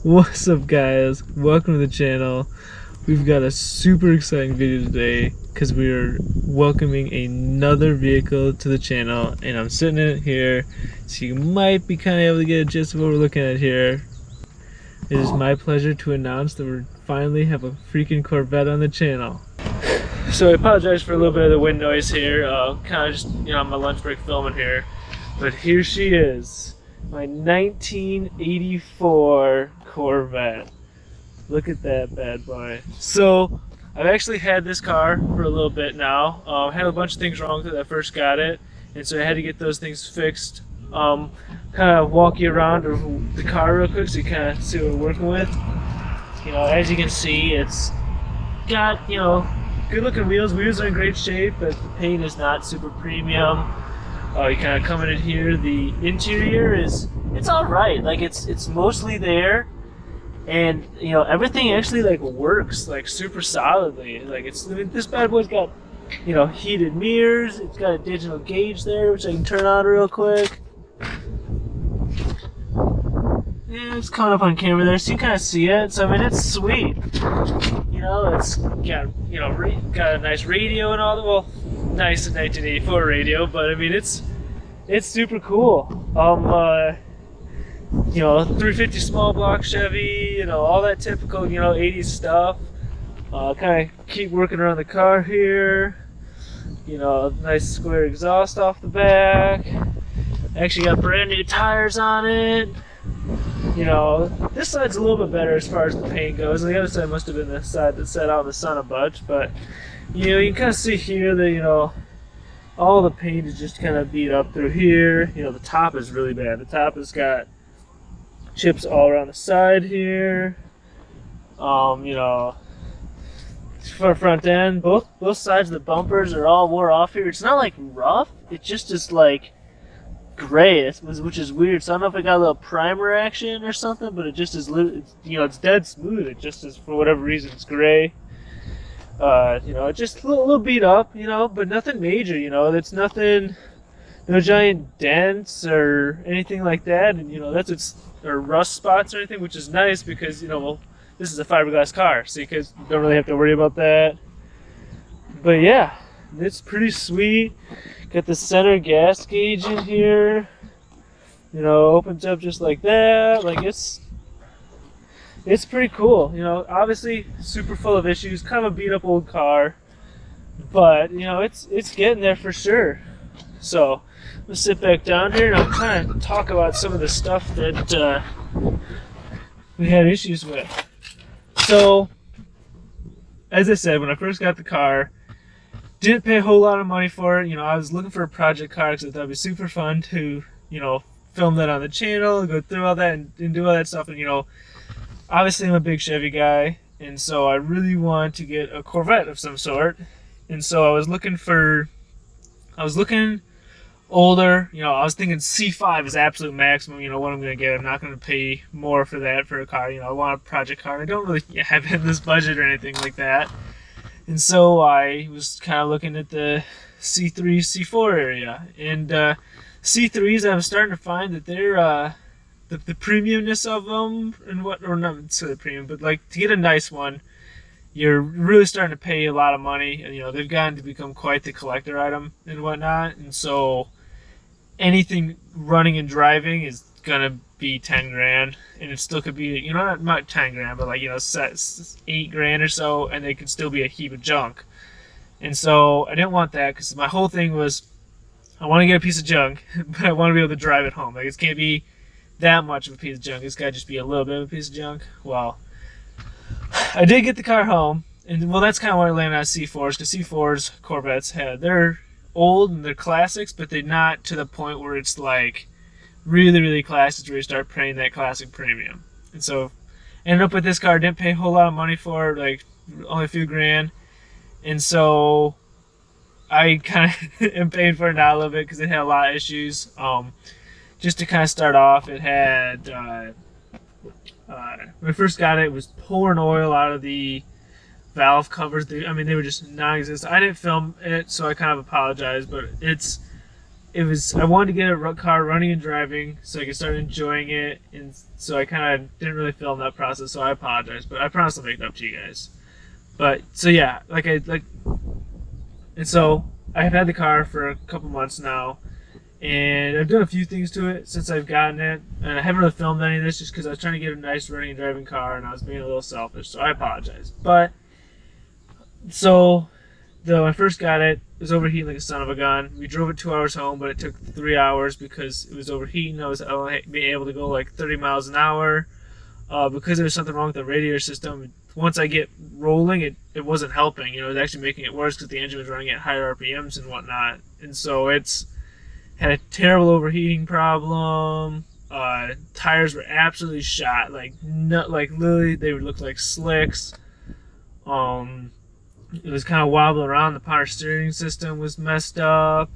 What's up, guys? Welcome to the channel. We've got a super exciting video today because we are welcoming another vehicle to the channel, and I'm sitting in it here, so you might be kind of able to get a gist of what we're looking at here. It is my pleasure to announce that we finally have a freaking Corvette on the channel. So I apologize for a little bit of the wind noise here. Kind of just, on my lunch break filming here. But here she is, my 1984 Corvette. Look at that bad boy. So I've actually had this car for a little bit now. Had a bunch of things wrong with it when I first got it, and so I had to get those things fixed. Kind of walk you around the car real quick so you kind of see what we're working with. As you can see, it's got, good looking wheels. Wheels are in great shape, but the paint is not super premium. You kind of coming in here. The interior it's all right. Like it's mostly there, and everything actually works super solidly. This bad boy's got heated mirrors. It's got a digital gauge there, which I can turn on real quick. Yeah, it's coming up on camera there, so you kind of see it. So I mean, it's sweet. It's got got a nice radio and all that. Well, nice 1984 radio, but I mean it's super cool. 350 small block Chevy, all that typical 80s stuff. Kind of keep working around the car here. Nice square exhaust off the back. Actually got brand new tires on it. This side's a little bit better as far as the paint goes. And the other side must have been the side that sat out in the sun a bunch. But, you can kind of see here that, all the paint is just kind of beat up through here. The top is really bad. The top has got chips all around the side here. For front end, both sides of the bumpers are all wore off here. It's not rough. It just is gray, which is weird. So I don't know if it got a little primer action or something, but it just is, it's dead smooth. It just is, for whatever reason, it's gray. Just a little beat up, but nothing major. It's nothing, no giant dents or anything like that. And or rust spots or anything, which is nice because this is a fiberglass car, so you guys don't really have to worry about that. But yeah, it's pretty sweet. Got the center gas gauge in here. Opens up just like that. It's pretty cool. Obviously super full of issues. Kind of a beat up old car, but it's getting there for sure. So let's sit back down here and I'll kind of talk about some of the stuff that we had issues with. So, as I said, when I first got the car, didn't pay a whole lot of money for it. I was looking for a project car because I thought it'd be super fun to, film that on the channel, go through all that and do all that stuff. And, obviously I'm a big Chevy guy, and so I really wanted to get a Corvette of some sort. And so I was looking older. I was thinking C5 is absolute maximum, what I'm going to get. I'm not going to pay more for that for a car. I want a project car. I don't really have it in this budget or anything like that. And so I was kind of looking at the C3, C4 area. And C3s, I was starting to find that they're, the premiumness of them, and or not necessarily premium, but to get a nice one, you're really starting to pay a lot of money. And, they've gotten to become quite the collector item and whatnot. And so anything running and driving is going to be 10 grand, and it still could be, not 10 grand, but 8 grand or so, and they could still be a heap of junk. And so I didn't want that, because my whole thing was, I want to get a piece of junk, but I want to be able to drive it home. It can't be that much of a piece of junk. It's got to just be a little bit of a piece of junk. Well, I did get the car home, and that's kind of why I landed on C4s, because C4s, Corvettes, they're old and they're classics, but they're not to the point where it's really, really classic where you start paying that classic premium. And so ended up with this car, didn't pay a whole lot of money for it, only a few grand. And so I kind of am paying for it now a little bit because it had a lot of issues. Just to kind of start off, it had, when I first got it, it was pouring oil out of the valve covers. They were just non-existent. I didn't film it, so I kind of apologize, but it's I wanted to get a car running and driving so I could start enjoying it, and so I kind of didn't really film that process, so I apologize, but I promise I'll make it up to you guys. But so yeah, and so I've had the car for a couple months now, and I've done a few things to it since I've gotten it, and I haven't really filmed any of this just because I was trying to get a nice running and driving car, and I was being a little selfish, so I apologize. But so when I first got it, it was overheating like a son of a gun. We drove it 2 hours home, but it took 3 hours because it was overheating. I was only being able to go like 30 miles an hour because there was something wrong with the radiator system. Once I get rolling, it wasn't helping. It was actually making it worse because the engine was running at higher RPMs and whatnot. And so it's had a terrible overheating problem. Tires were absolutely shot. Like literally, they would look like slicks. It was kind of wobbling around. The power steering system was messed up,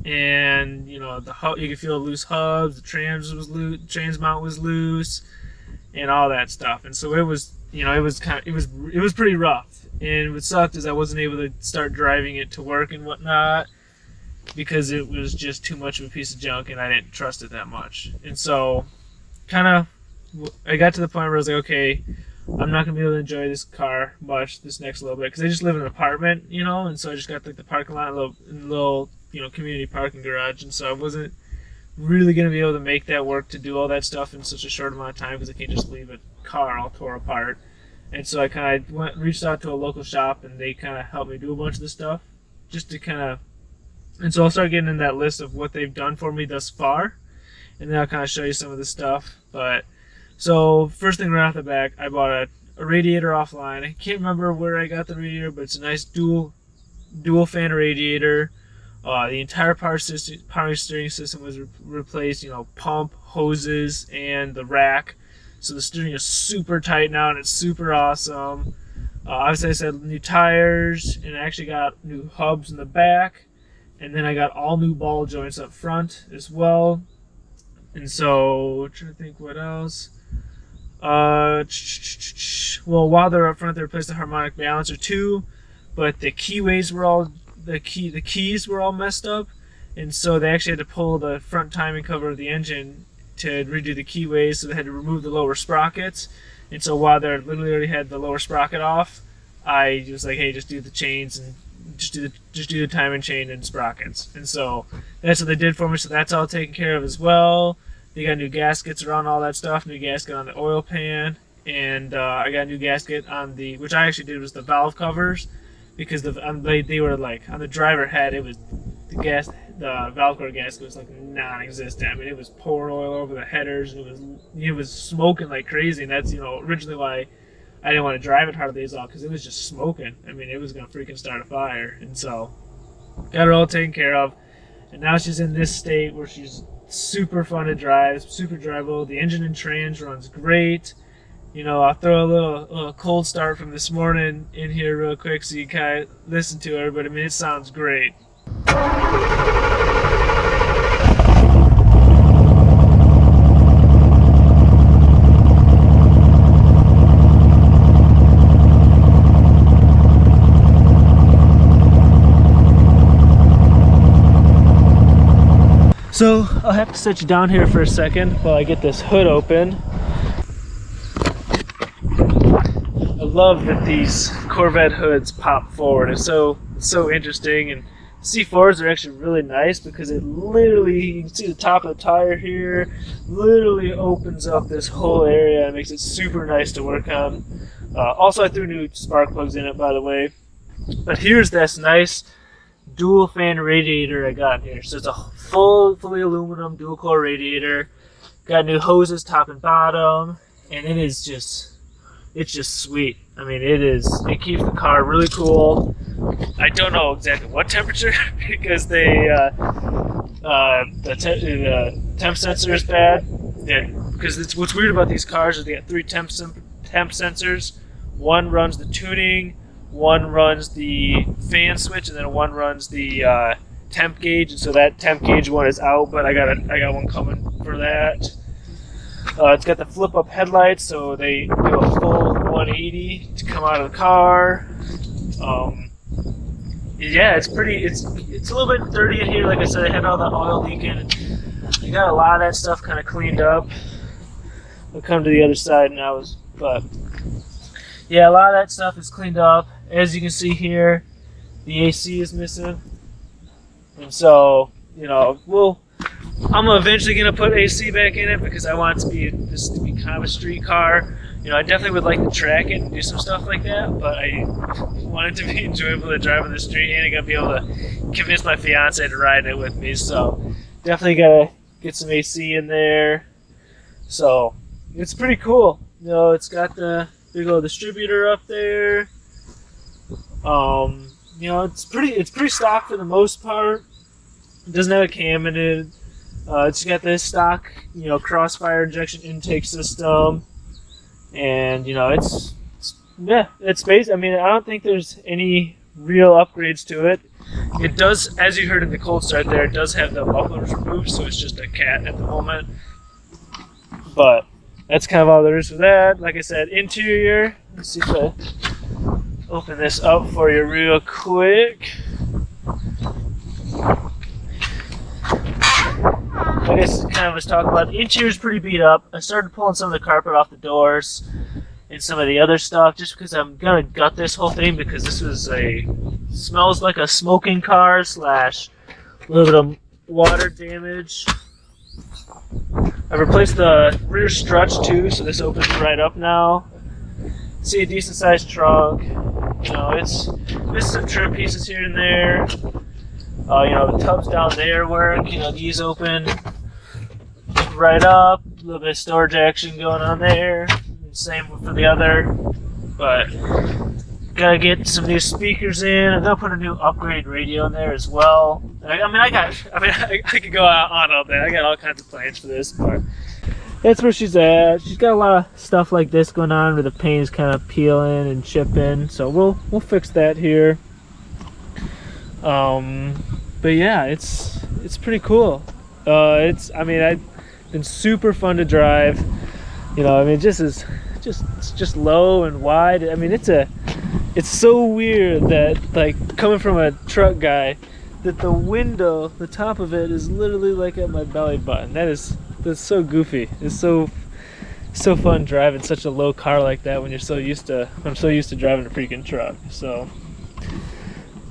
and you could feel loose hubs. The trans mount was loose, and all that stuff. And so it was pretty rough. And what sucked is I wasn't able to start driving it to work and whatnot because it was just too much of a piece of junk, and I didn't trust it that much. And so, I got to the point where I was like, okay, I'm not gonna be able to enjoy this car much this next little bit because I just live in an apartment, and so I just got like the parking lot, little community parking garage, and so I wasn't really gonna be able to make that work to do all that stuff in such a short amount of time because I can't just leave a car all tore apart. And so I kind of reached out to a local shop, and they kind of helped me do a bunch of the stuff, just to kind of. And so I'll start getting in that list of what they've done for me thus far, and then I'll kind of show you some of the stuff, but. So first thing right off the back, I bought a radiator offline. I can't remember where I got the radiator, but it's a nice dual fan radiator. The entire power steering system was replaced. Pump, hoses, and the rack. So the steering is super tight now, and it's super awesome. Obviously, I said new tires, and I actually got new hubs in the back, and then I got all new ball joints up front as well. And so, I'm trying to think what else. Well, while they're up front, they replaced the harmonic balancer too, but the keys were all messed up, and so they actually had to pull the front timing cover of the engine to redo the keyways, so they had to remove the lower sprockets. And so while they literally already had the lower sprocket off, I was like, hey, just do the chains and just do the timing chain and sprockets. And so that's what they did for me, so that's all taken care of as well. They got new gaskets around all that stuff, new gasket on the oil pan, and I got a new gasket on which I actually did was the valve covers, because they were like, on the driver head, it was, the valve cover gasket was like non-existent. I mean, it was pouring oil over the headers, and it was smoking like crazy, and that's, originally why I didn't want to drive it hardly as all, because it was just smoking. I mean, it was going to freaking start a fire, and so got her all taken care of, and now she's in this state where she's super fun to drive, super drivable. The engine and trans runs great. I'll throw a little cold start from this morning in here real quick so you kind of listen to her, but I mean, it sounds great. So I'll have to set you down here for a second while I get this hood open. I love that these Corvette hoods pop forward. It's so interesting, and C4s are actually really nice because it literally, you can see the top of the tire here, literally opens up this whole area and makes it super nice to work on. Also, I threw new spark plugs in it, by the way. But here's this nice dual fan radiator I got here. So it's a fully aluminum dual core radiator. Got new hoses top and bottom, and it's just sweet. I mean, it keeps the car really cool. I don't know exactly what temperature because the temp sensor is bad. Yeah, because what's weird about these cars is they got 3 temp sensors. One runs the tuning, one runs the fan switch, and then one runs the temp gauge. And so that temp gauge one is out, but I got one coming for that. It's got the flip-up headlights, so they do a full 180 to come out of the car. yeah, it's pretty. It's a little bit dirty in here. Like I said, I had all the oil leaking. I got a lot of that stuff kind of cleaned up. We'll come to the other side now, but yeah, a lot of that stuff is cleaned up. As you can see here, the AC is missing, and so I'm eventually gonna put AC back in it because I want it to be kind of a street car. I definitely would like to track it and do some stuff like that, but I want it to be enjoyable to drive on the street, and I gotta be able to convince my fiance to ride it with me. So definitely gotta get some AC in there. So it's pretty cool. It's got the big old distributor up there. It's pretty stock for the most part. It doesn't have a cam in it. It's got this stock, crossfire injection intake system. And it's based. I mean, I don't think there's any real upgrades to it. It does, as you heard in the cold start there, it does have the mufflers removed, so it's just a cat at the moment. But that's kind of all there is for that. Like I said, interior. Let's see if I open this up for you real quick. I guess kind of was talking about the interior's pretty beat up. I started pulling some of the carpet off the doors and some of the other stuff just because I'm gonna gut this whole thing because this was smells like a smoking car / a little bit of water damage. I've replaced the rear strut too, so this opens right up now. See a decent sized trunk. It's missing some trim pieces here and there. The tubs down there work. These open right up. A little bit of storage action going on there. Same for the other. But gotta get some new speakers in. I'm gonna put a new upgraded radio in there as well. I could go out on all day. I got all kinds of plans for this, but that's where she's at. She's got a lot of stuff like this going on where the paint is kind of peeling and chipping. So we'll fix that here. But yeah, it's pretty cool. It's been super fun to drive. It's just low and wide. It's so weird that coming from a truck guy, that the top of it is literally like at my belly button. That's so goofy. It's so fun driving such a low car like that when I'm so used to driving a freaking truck. So,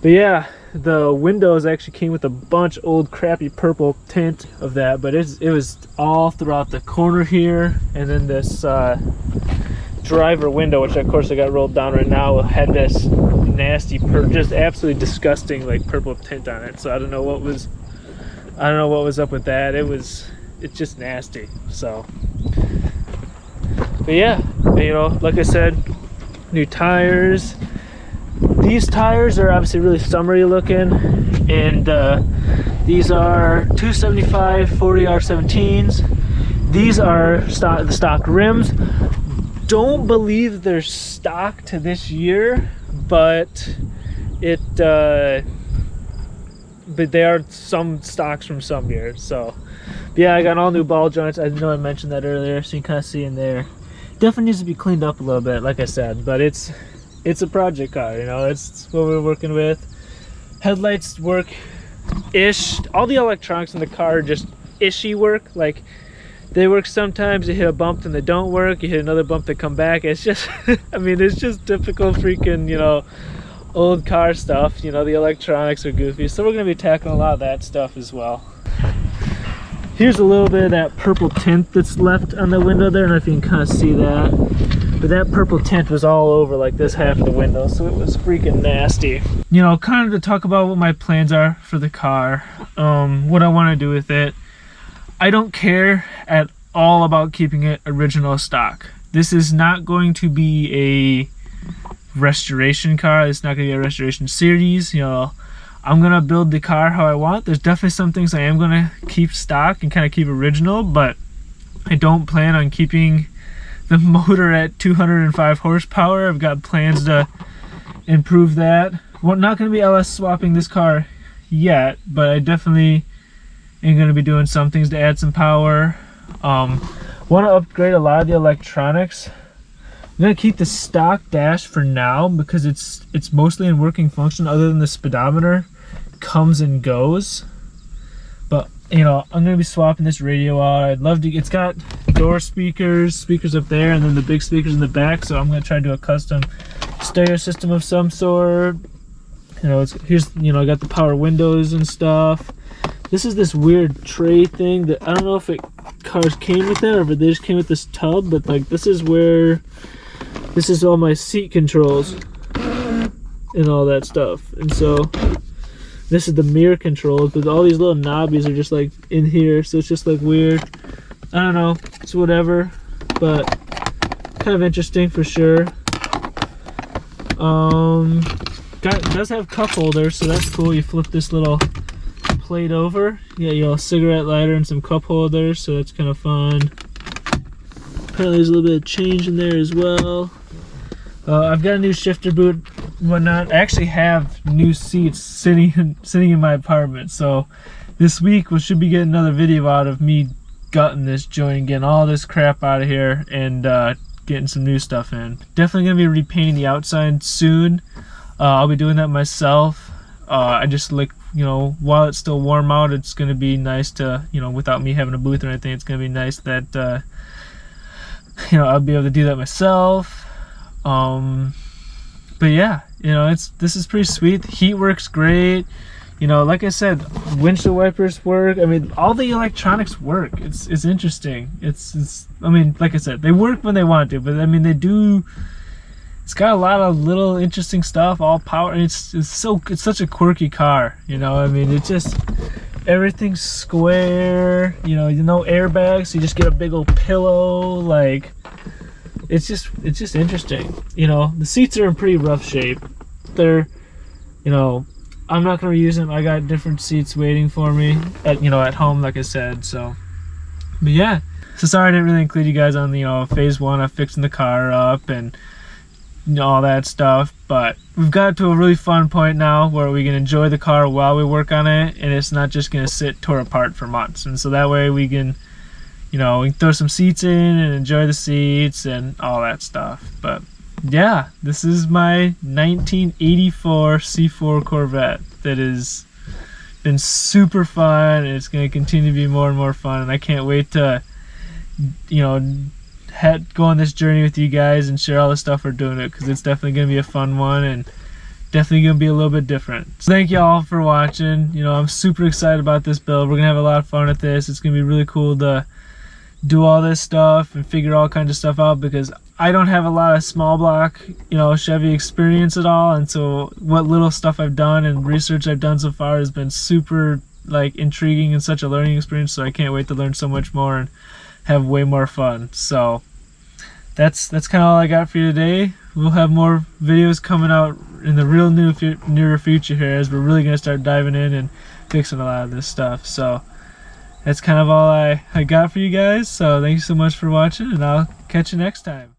but yeah. The windows actually came with a bunch old crappy purple tint of that, but it was all throughout the corner here, and then this driver window, which of course I got rolled down right now, had this nasty, just absolutely disgusting purple tint on it. So I don't know what was up with that. It's just nasty. So, but yeah, like I said, new tires. These tires are obviously really summery looking, and these are 275 40R17s. These are the stock rims. Don't believe they're stock to this year, but they are some stocks from some years. So yeah, I got all new ball joints. I know I mentioned that earlier, so you can kind of see in there. Definitely needs to be cleaned up a little bit, like I said, but it's a project car, it's what we're working with. Headlights work ish. All the electronics in the car just ishy work. They work sometimes. You hit a bump and they don't work. You hit another bump, they come back. It's just it's just typical freaking old car stuff. The electronics are goofy, so we're gonna be tackling a lot of that stuff as well. Here's a little bit of that purple tint that's left on the window there. I don't know if you can kind of see that. But that purple tint was all over this half of the window, so it was freaking nasty. Kind of to talk about what my plans are for the car, what I want to do with it. I don't care at all about keeping it original stock. This is not going to be a restoration car. It's not going to be a restoration series. I'm going to build the car how I want. There's definitely some things I am going to keep stock and kind of keep original, but I don't plan on keeping the motor at 205 horsepower. I've got plans to improve that. We're not going to be LS swapping this car yet, but I definitely am going to be doing some things to add some power. Want to upgrade a lot of the electronics. I'm gonna keep the stock dash for now because it's mostly in working function other than the speedometer comes and goes. But you know, I'm gonna be swapping this radio out. I'd love to. It's got door speakers up there, and then the big speakers in the back. So I'm gonna try to do a custom stereo system of some sort. You know, I got the power windows and stuff. This is this weird tray thing that I don't know if cars came with that or if they just came with this tub. But like, this is all my seat controls and all that stuff. And so this is the mirror controls, but all these little knobbies are just like in here, so it's just like weird. I don't know, it's whatever, but kind of interesting for sure. It does have cup holders, so that's cool. You flip this little plate over, you got a cigarette lighter and some cup holders, so that's kind of fun. Apparently there's a little bit of change in there as well. I've got a new shifter boot and whatnot. I actually have new seats sitting in my apartment, so this week we should be getting another video out of me gutting this joint and getting all this crap out of here and getting some new stuff in. Definitely gonna be repainting the outside soon. I'll be doing that myself. I just like, you know, while it's still warm out, it's gonna be nice to, you know, without me having a booth or anything, it's gonna be nice that you know, I'll be able to do that myself. But yeah, you know, this is pretty sweet. The heat works great. You know, like I said, windshield wipers work. I mean, all the electronics work. It's interesting. I mean, like I said, they work when they want to, but I mean, they do. It's got a lot of little interesting stuff, all power. And it's such a quirky car. You know, I mean, everything's square. You know, no airbags. So you just get a big old pillow. Like, it's just interesting. You know, the seats are in pretty rough shape. They're, you know, I'm not gonna reuse them. I got different seats waiting for me at home, like I said. So, but yeah. So sorry I didn't really include you guys on the phase one of fixing the car up and all that stuff. But we've got to a really fun point now where we can enjoy the car while we work on it, and it's not just gonna sit tore apart for months. And so that way we can, you know, we can throw some seats in and enjoy the seats and all that stuff. But yeah, this is my 1984 C4 Corvette that has been super fun, and it's going to continue to be more and more fun, and I can't wait to, you know, go on this journey with you guys and share all the stuff we're doing it, because it's definitely going to be a fun one and definitely going to be a little bit different. So thank you all for watching. You know, I'm super excited about this build. We're going to have a lot of fun with this. It's going to be really cool to do all this stuff and figure all kinds of stuff out, because I don't have a lot of small block, you know, Chevy experience at all, and so what little stuff I've done and research I've done so far has been super like intriguing and such a learning experience. So I can't wait to learn so much more and have way more fun. So that's kind of all I got for you today. We'll have more videos coming out in the real near future here, as we're really gonna start diving in and fixing a lot of this stuff. So that's kind of all I got for you guys. So thank you so much for watching, and I'll catch you next time.